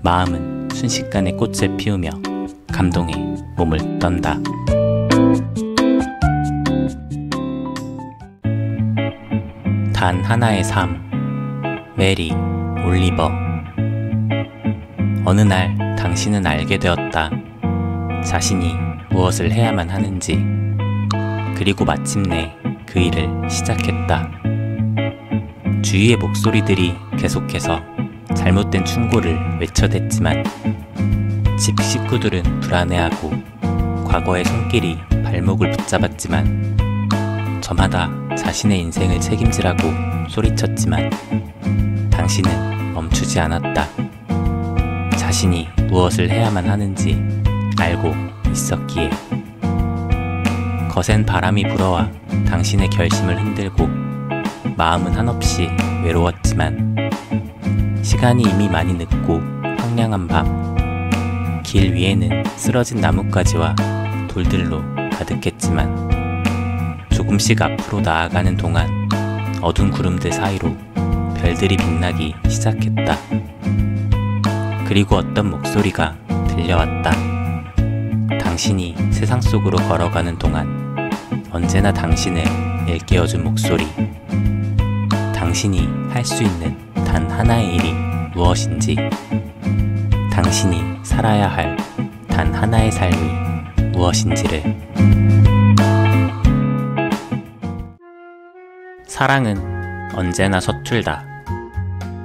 마음은 순식간에 꽃을 피우며 감동에 몸을 떤다. 단 하나의 삶. 메리 올리버. 어느 날 당신은 알게 되었다. 자신이 무엇을 해야만 하는지. 그리고 마침내 그 일을 시작했다. 주위의 목소리들이 계속해서 잘못된 충고를 외쳐댔지만 집 식구들은 불안해하고 과거의 손길이 발목을 붙잡았지만 저마다 자신의 인생을 책임지라고 소리쳤지만 당신은 멈추지 않았다. 자신이 무엇을 해야만 하는지 알고 있었기에. 거센 바람이 불어와 당신의 결심을 흔들고 마음은 한없이 외로웠지만 시간이 이미 많이 늦고 황량한 밤. 길 위에는 쓰러진 나뭇가지와 돌들로 가득했지만 조금씩 앞으로 나아가는 동안 어두운 구름들 사이로 별들이 빛나기 시작했다. 그리고 어떤 목소리가 들려왔다. 당신이 세상 속으로 걸어가는 동안 언제나 당신을 일깨워준 목소리. 당신이 할 수 있는 단 하나의 일이 무엇인지, 당신이 살아야 할 단 하나의 삶이 무엇인지를. 사랑은 언제나 서툴다.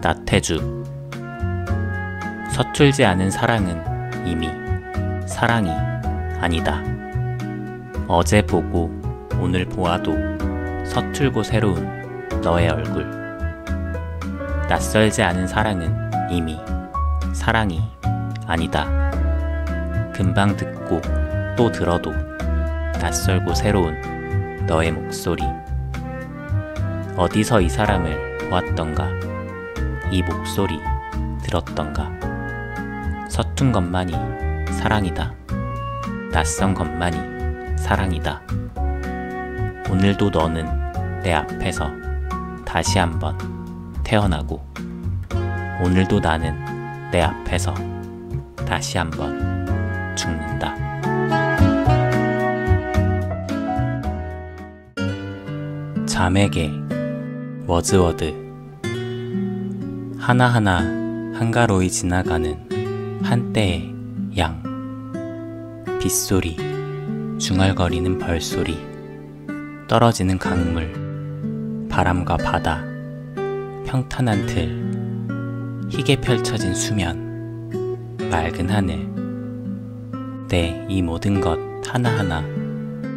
나태주. 서툴지 않은 사랑은 이미 사랑이 아니다. 어제 보고 오늘 보아도 서툴고 새로운 너의 얼굴. 낯설지 않은 사랑은 이미 사랑이 아니다. 금방 듣고 또 들어도 낯설고 새로운 너의 목소리. 어디서 이 사람을 보았던가, 이 목소리 들었던가. 서툰 것만이 사랑이다. 낯선 것만이 사랑이다. 오늘도 너는 내 앞에서 다시 한번 태어나고, 오늘도 나는 내 앞에서 다시 한번 죽는다. 잠에게 워즈워드. 하나하나 한가로이 지나가는 한때의 양. 빗소리, 중얼거리는 벌소리, 떨어지는 강물, 바람과 바다, 평탄한 들, 희게 펼쳐진 수면, 맑은 하늘. 내 이 모든 것 하나하나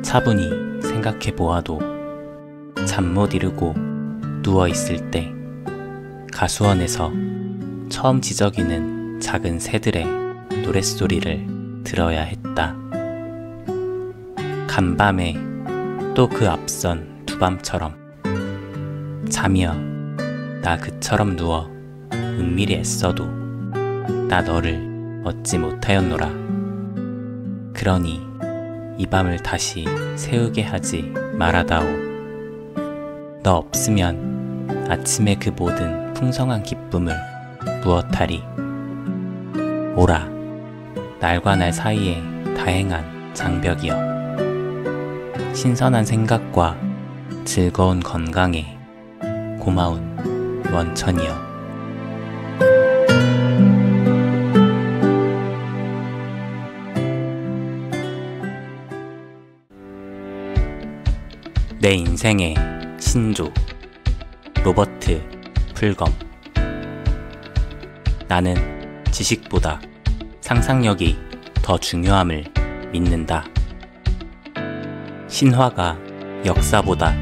차분히 생각해 보아도 잠 못 이루고 누워있을 때 가수원에서 처음 지저귀는 작은 새들의 노랫소리를 들어야 했다. 간밤에 또 그 앞선 두밤처럼 잠이여 나 그처럼 누워 은밀히 애써도 나 너를 얻지 못하였노라. 그러니 이 밤을 다시 새우게 하지 말아다오. 너 없으면 아침의 그 모든 풍성한 기쁨을 무엇하리. 오라 날과 날 사이에 다행한 장벽이여. 신선한 생각과 즐거운 건강에 고마운 원천이여. 내 인생의 신조 로버트 풀검. 나는 지식보다 상상력이 더 중요함을 믿는다. 신화가 역사보다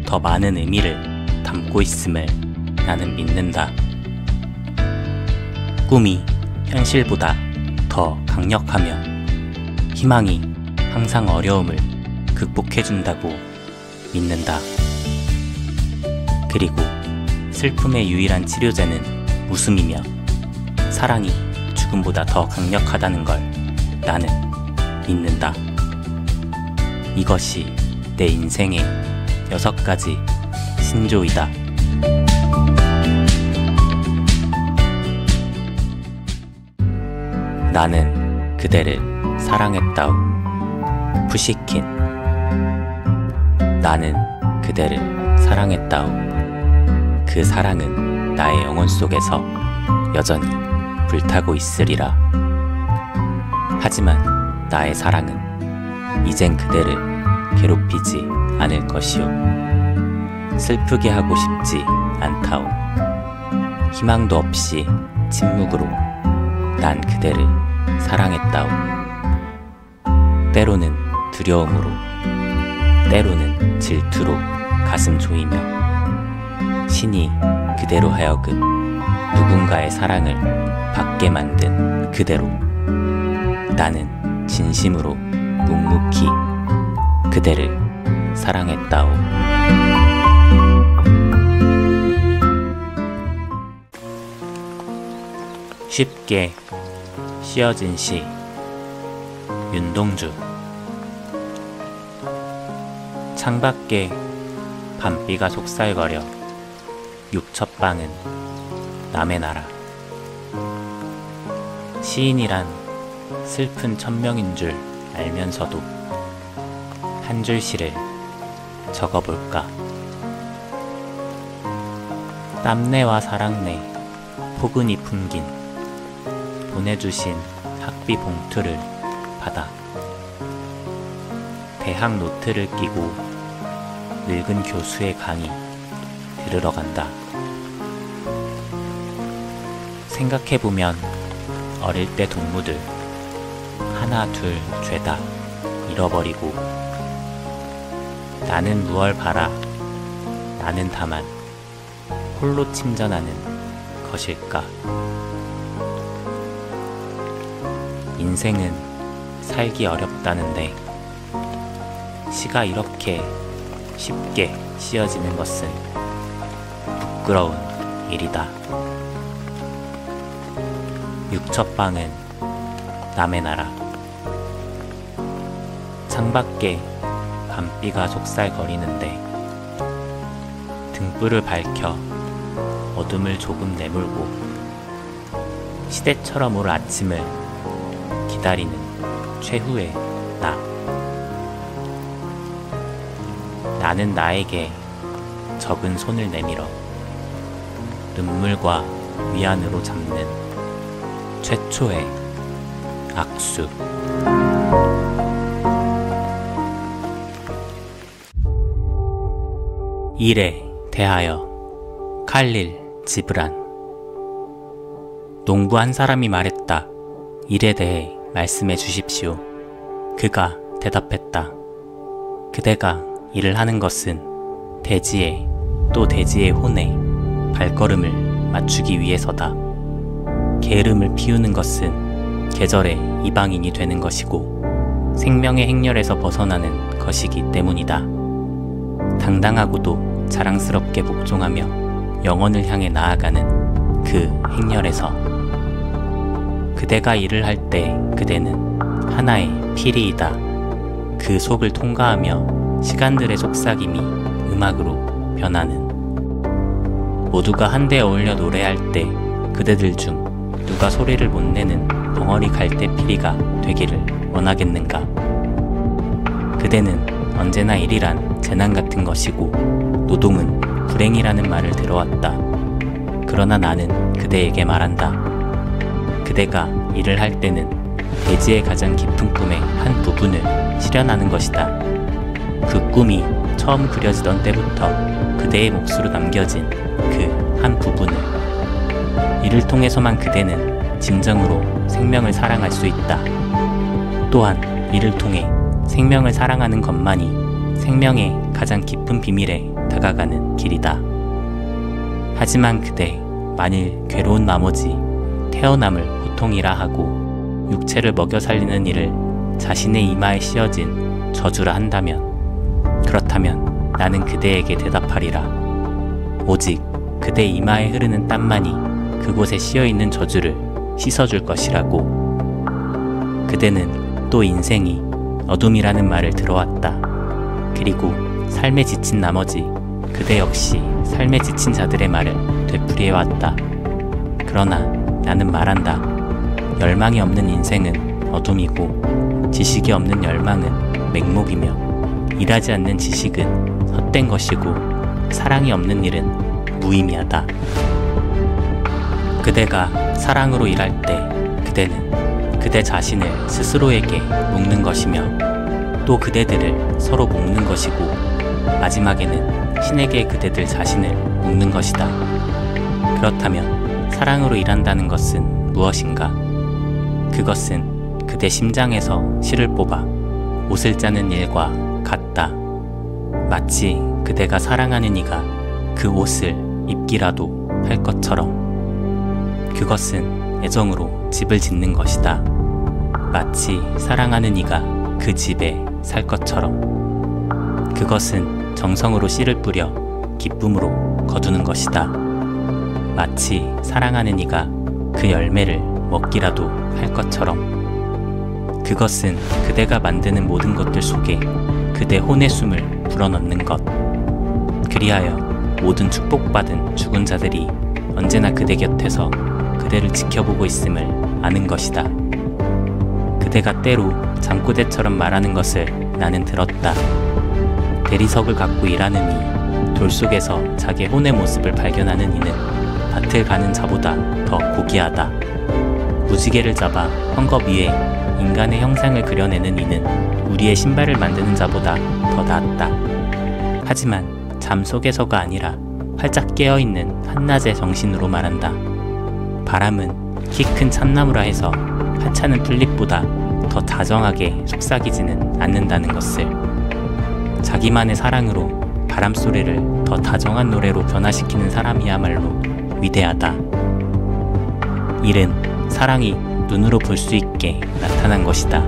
더 많은 의미를 담고 있음을 나는 믿는다. 꿈이 현실보다 더 강력하며 희망이 항상 어려움을 극복해준다고 믿는다. 그리고 슬픔의 유일한 치료제는 웃음이며 사랑이 죽음보다 더 강력하다는 걸 나는 믿는다. 이것이 내 인생의 6가지 신조이다. 나는 그대를 사랑했다오. 푸시킨. 나는 그대를 사랑했다오. 그 사랑은 나의 영혼 속에서 여전히 불타고 있으리라. 하지만 나의 사랑은 이젠 그대를 괴롭히지 않을 것이오. 슬프게 하고 싶지 않다오. 희망도 없이 침묵으로 난 그대를 사랑했다오. 때로는 두려움으로, 때로는 질투로 가슴 조이며 신이 그대로 하여금 누군가의 사랑을 받게 만든 그대로 나는 진심으로 묵묵히 그대를 사랑했다오. 쉽게 씌어진 시. 윤동주. 창밖에 밤비가 속살거려 육첩방은 남의 나라. 시인이란 슬픈 천명인 줄 알면서도 한 줄 시를 적어볼까. 땀내와 사랑내 포근히 풍긴 보내주신 학비 봉투를 받아 대학 노트를 끼고 늙은 교수의 강의 들으러 간다. 생각해보면 어릴 때 동무들 하나 둘 죄다 잃어버리고 나는 무얼 바라. 나는 다만 홀로 침전하는 것일까. 인생은 살기 어렵다는데 시가 이렇게 쉽게 씌어지는 것은 부끄러운 일이다. 육첩방은 남의 나라. 창밖에 밤비가 속살거리는데 등불을 밝혀 어둠을 조금 내몰고 시대처럼 올 아침을 기다리는 최후의 나. 나는 나에게 적은 손을 내밀어 눈물과 위안으로 잡는 최초의 악수. 일에 대하여 칼릴 지브란. 농부 한 사람이 말했다. 일에 대해 말씀해 주십시오. 그가 대답했다. 그대가 일을 하는 것은 대지에 또 대지의 혼에 발걸음을 맞추기 위해서다. 게으름을 피우는 것은 계절의 이방인이 되는 것이고 생명의 행렬에서 벗어나는 것이기 때문이다. 당당하고도 자랑스럽게 복종하며 영혼을 향해 나아가는 그 행렬에서 그대가 일을 할 때 그대는 하나의 피리이다. 그 속을 통과하며 시간들의 속삭임이 음악으로 변하는. 모두가 한데 어울려 노래할 때 그대들 중 누가 소리를 못 내는 벙어리 갈대피리가 되기를 원하겠는가. 그대는 언제나 일이란 재난 같은 것이고 노동은 불행이라는 말을 들어왔다. 그러나 나는 그대에게 말한다. 그대가 일을 할 때는 대지의 가장 깊은 꿈의 한 부분을 실현하는 것이다. 그 꿈이 처음 그려지던 때부터 그대의 몫으로 남겨진 그 한 부분을. 이를 통해서만 그대는 진정으로 생명을 사랑할 수 있다. 또한 이를 통해 생명을 사랑하는 것만이 생명의 가장 깊은 비밀에 다가가는 길이다. 하지만 그대, 만일 괴로운 나머지 태어남을 고통이라 하고 육체를 먹여 살리는 일을 자신의 이마에 씌어진 저주라 한다면, 그렇다면 나는 그대에게 대답하리라. 오직 그대 이마에 흐르는 땀만이 그곳에 씌어있는 저주를 씻어줄 것이라고. 그대는 또 인생이 어둠이라는 말을 들어왔다. 그리고 삶에 지친 나머지 그대 역시 삶에 지친 자들의 말을 되풀이해왔다. 그러나 나는 말한다. 열망이 없는 인생은 어둠이고 지식이 없는 열망은 맹목이며 일하지 않는 지식은 헛된 것이고 사랑이 없는 일은 무의미하다. 그대가 사랑으로 일할 때 그대는 그대 자신을 스스로에게 묶는 것이며 또 그대들을 서로 묶는 것이고 마지막에는 신에게 그대들 자신을 묶는 것이다. 그렇다면 사랑으로 일한다는 것은 무엇인가? 그것은 그대 심장에서 실을 뽑아 옷을 짜는 일과 같다. 마치 그대가 사랑하는 이가 그 옷을 입기라도 할 것처럼. 그것은 애정으로 집을 짓는 것이다. 마치 사랑하는 이가 그 집에 살 것처럼. 그것은 정성으로 씨를 뿌려 기쁨으로 거두는 것이다. 마치 사랑하는 이가 그 열매를 먹기라도 할 것처럼. 그것은 그대가 만드는 모든 것들 속에 그대 혼의 숨을 불어넣는 것. 그리하여 모든 축복받은 죽은 자들이 언제나 그대 곁에서 그대를 지켜보고 있음을 아는 것이다. 그대가 때로 잠꼬대처럼 말하는 것을 나는 들었다. 대리석을 갖고 일하는 이, 돌 속에서 자기의 혼의 모습을 발견하는 이는 밭을 가는 자보다 더 고귀하다. 무지개를 잡아 헝겊 위에 인간의 형상을 그려내는 이는 우리의 신발을 만드는 자보다 더 낫다. 하지만 잠 속에서가 아니라 활짝 깨어있는 한낮의 정신으로 말한다. 바람은 키 큰 참나무라 해서 하찮은 풀잎보다 더 다정하게 속삭이지는 않는다는 것을. 자기만의 사랑으로 바람소리를 더 다정한 노래로 변화시키는 사람이야말로 위대하다. 일은 사랑이 눈으로 볼 수 있게 나타난 것이다.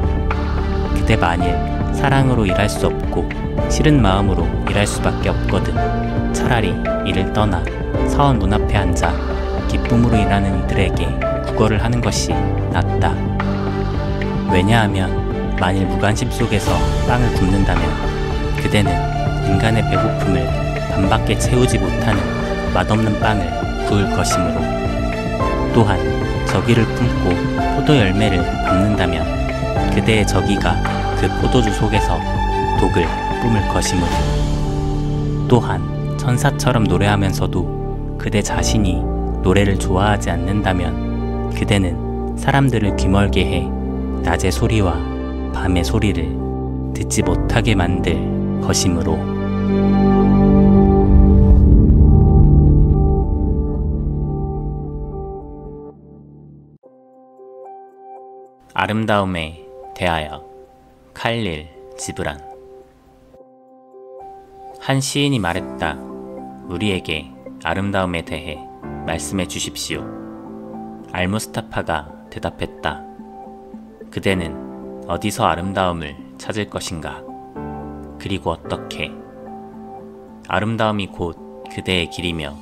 그대 만일 사랑으로 일할 수 없고 싫은 마음으로 일할 수밖에 없거든 차라리 이를 떠나 사원 문 앞에 앉아 기쁨으로 일하는 이들에게 구걸을 하는 것이 낫다. 왜냐하면 만일 무관심 속에서 빵을 굽는다면 그대는 인간의 배고픔을 반밖에 채우지 못하는 맛없는 빵을 구울 것이므로, 또한 저기를 품고 포도 열매를 밟는다면 그대의 저기가 그 포도주 속에서 독을 뿜을 것이므로, 또한 천사처럼 노래하면서도 그대 자신이 노래를 좋아하지 않는다면 그대는 사람들을 귀멀게 해 낮의 소리와 밤의 소리를 듣지 못하게 만들 것이므로. 아름다움에 대하여 칼릴 지브란. 한 시인이 말했다. 우리에게 아름다움에 대해 말씀해 주십시오. 알무스타파가 대답했다. 그대는 어디서 아름다움을 찾을 것인가? 그리고 어떻게? 아름다움이 곧 그대의 길이며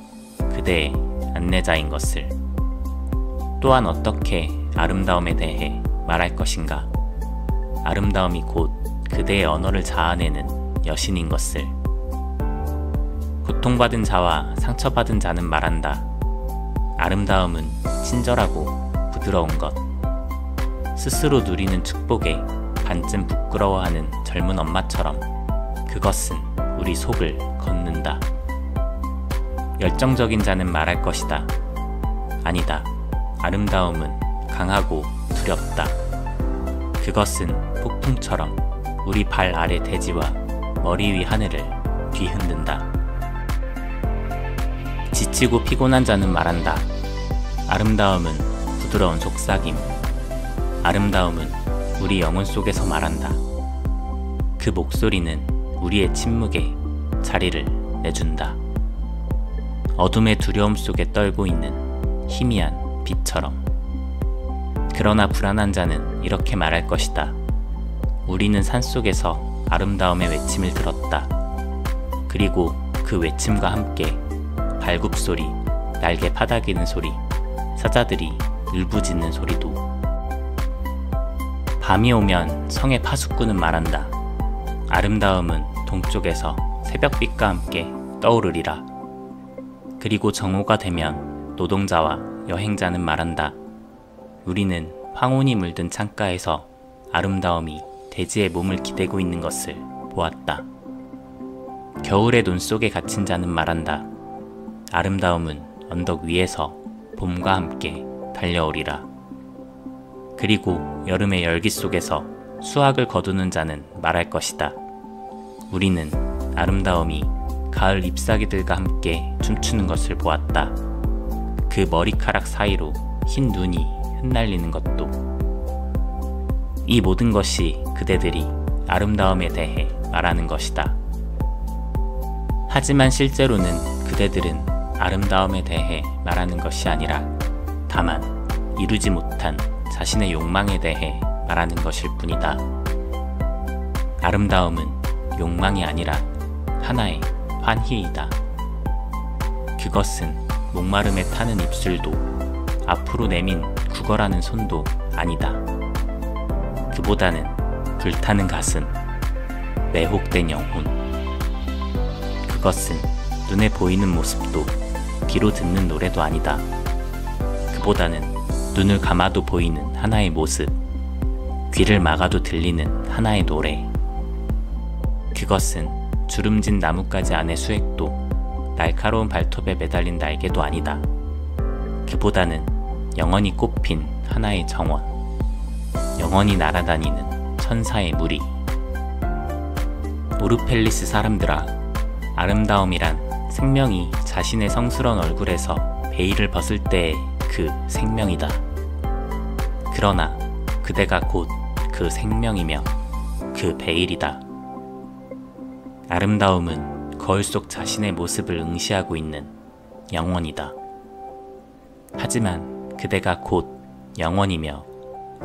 그대의 안내자인 것을. 또한 어떻게 아름다움에 대해 말할 것인가? 아름다움이 곧 그대의 언어를 자아내는 여신인 것을. 고통받은 자와 상처받은 자는 말한다. 아름다움은 친절하고 부드러운 것. 스스로 누리는 축복에 반쯤 부끄러워하는 젊은 엄마처럼 그것은 우리 속을 걷는다. 열정적인 자는 말할 것이다. 아니다. 아름다움은 강하고 두렵다. 그것은 폭풍처럼 우리 발 아래 대지와 머리 위 하늘을 뒤흔든다. 지치고 피곤한 자는 말한다. 아름다움은 부드러운 속삭임. 아름다움은 우리 영혼 속에서 말한다. 그 목소리는 우리의 침묵에 자리를 내준다. 어둠의 두려움 속에 떨고 있는 희미한 빛처럼. 그러나 불안한 자는 이렇게 말할 것이다. 우리는 산속에서 아름다움의 외침을 들었다. 그리고 그 외침과 함께 발굽소리, 날개 파닥이는 소리, 사자들이 울부짖는 소리도. 밤이 오면 성의 파수꾼은 말한다. 아름다움은 동쪽에서 새벽빛과 함께 떠오르리라. 그리고 정오가 되면 노동자와 여행자는 말한다. 우리는 황혼이 물든 창가에서 아름다움이 대지의 몸을 기대고 있는 것을 보았다. 겨울의 눈 속에 갇힌 자는 말한다. 아름다움은 언덕 위에서 봄과 함께 달려오리라. 그리고 여름의 열기 속에서 수확을 거두는 자는 말할 것이다. 우리는 아름다움이 가을 잎사귀들과 함께 춤추는 것을 보았다. 그 머리카락 사이로 흰 눈이 흩날리는 것도. 이 모든 것이 그대들이 아름다움에 대해 말하는 것이다. 하지만 실제로는 그대들은 아름다움에 대해 말하는 것이 아니라 다만 이루지 못한 자신의 욕망에 대해 말하는 것일 뿐이다. 아름다움은 욕망이 아니라 하나의 환희이다. 그것은 목마름에 타는 입술도 앞으로 내민 구걸하는 손도 아니다. 그보다는 불타는 가슴, 매혹된 영혼. 그것은 눈에 보이는 모습도 귀로 듣는 노래도 아니다. 그보다는 눈을 감아도 보이는 하나의 모습, 귀를 막아도 들리는 하나의 노래. 그것은 주름진 나뭇가지 안의 수액도 날카로운 발톱에 매달린 날개도 아니다. 그보다는 영원히 꽃핀 하나의 정원, 영원히 날아다니는 천사의 무리. 오르펠리스 사람들아, 아름다움이란 생명이 자신의 성스러운 얼굴에서 베일을 벗을 때의 그 생명이다. 그러나 그대가 곧 그 생명이며 그 베일이다. 아름다움은 거울 속 자신의 모습을 응시하고 있는 영원이다. 하지만 그대가 곧 영원이며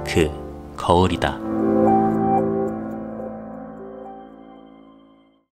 그 거울이다.